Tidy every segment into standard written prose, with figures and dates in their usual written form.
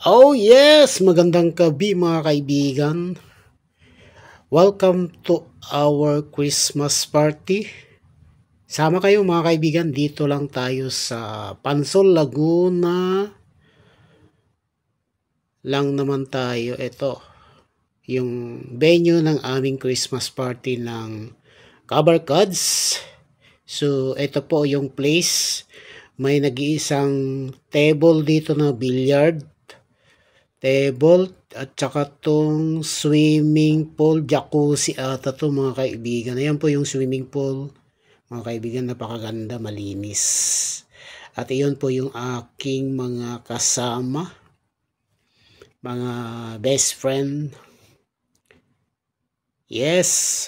Oh yes! Magandang gabi mga kaibigan. Welcome to our Christmas party. Sama kayo mga kaibigan, dito lang tayo sa Pansol, Laguna. Lang naman tayo. Ito, yung venue ng aming Christmas party ng Kabarkads. So, ito po yung place. May nag-iisang table dito na billiard table at saka tong swimming pool, jacuzzi ata to mga kaibigan. Ayan po yung swimming pool mga kaibigan, napakaganda, malinis. At iyon po yung aking mga kasama, mga best friend. Yes,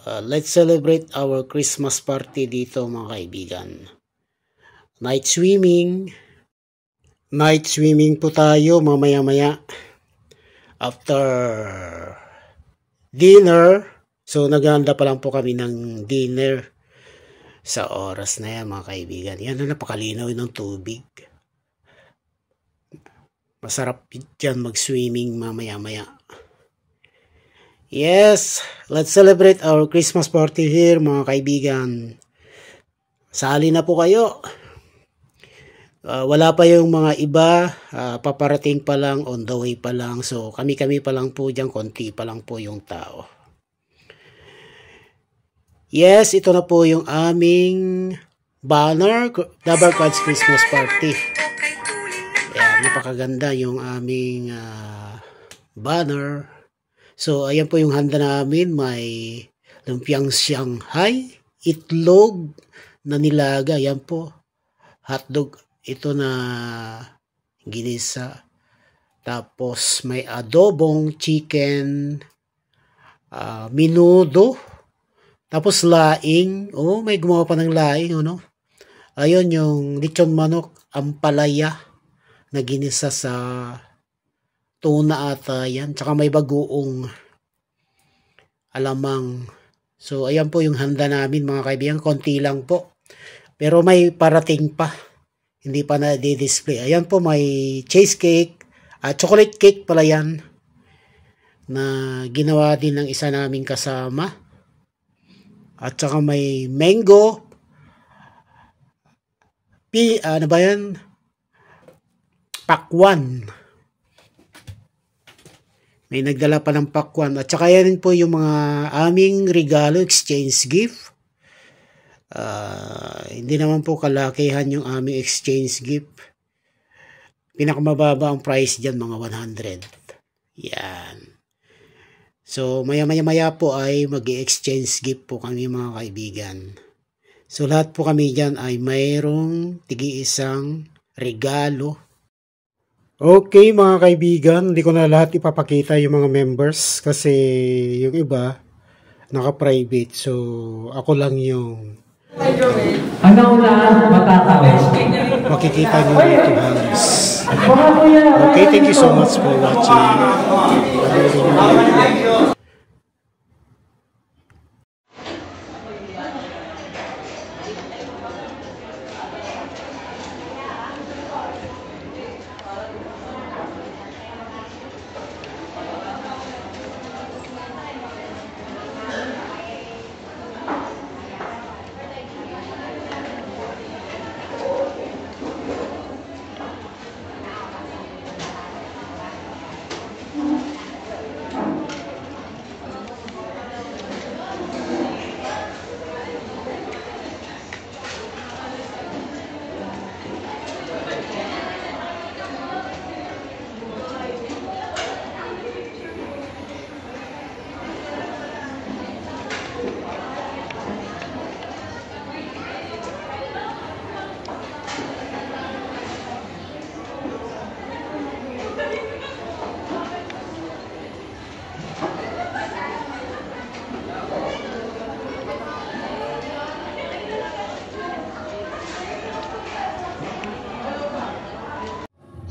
let's celebrate our Christmas party dito mga kaibigan. Night swimming po tayo mamaya-maya after dinner. So naghahanda pa lang po kami ng dinner sa oras na yan mga kaibigan. Yan na, napakalinaw ng tubig. Masarap dyan mag-swimming mamaya-maya. Yes, let's celebrate our Christmas party here mga kaibigan. Sali na po kayo. Wala pa yung mga iba, paparating pa lang, on the way pa lang. So kami pa lang po dyan, konti pa lang po yung tao. Yes, ito na po yung aming banner, Kabarkads Christmas Party. Ayan, napakaganda yung aming banner. So ayan po yung handa namin, may lumpiang Shanghai, itlog na nilaga, ayan po, hotdog ito na ginisa, tapos may adobong chicken, minudo, tapos laing. Oh, may gumawa pa ng laing, ano? Ayun yung lechon manok, ampalaya na ginisa sa tuna ata yan, tsaka may bagoong alamang. So ayan po yung handa namin mga kaibigan, konti lang po, pero may parating pa, hindi pa na di-display. Ayan po, may cheesecake, chocolate cake pala yan, na ginawa din ng isa naming kasama. At saka may mango, ano ba yan? Pakwan. May nagdala pa ng pakwan. At saka yan po yung mga aming regalo, exchange gift. Hindi naman po kalakihan yung aming exchange gift. Pinakamababa ang price dyan, mga 100. Yan. So maya po ay mag-exchange gift po kami mga kaibigan. So lahat po kami dyan ay mayroong tigi-isang regalo. Okay mga kaibigan, hindi ko na lahat ipapakita yung mga members kasi yung iba naka-private. So ako lang yung makikita nyo ito halos. Okay, thank you so much for watching.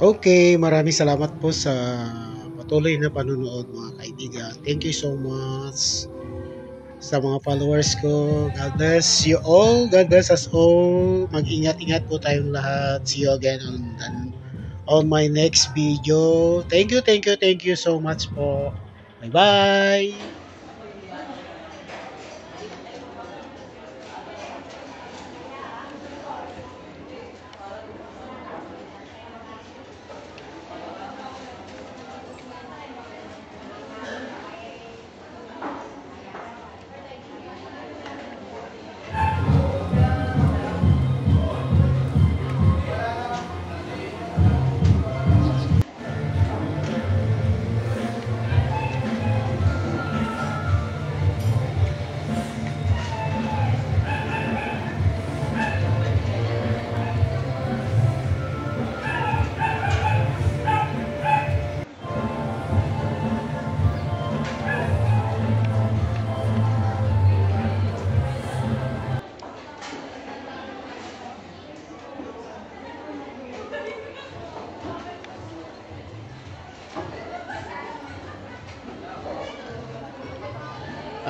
Okay, maraming salamat po sa patuloy na panonood mga kaibigan. Thank you so much sa mga followers ko. God bless you all. God bless us all. Mag-ingat-ingat po tayong lahat. See you again on my next video. Thank you so much po. Bye-bye!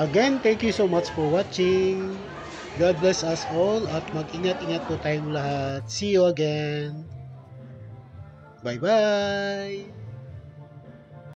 Again, thank you so much for watching. God bless us all at mag-ingat-ingat po tayong lahat. See you again. Bye-bye!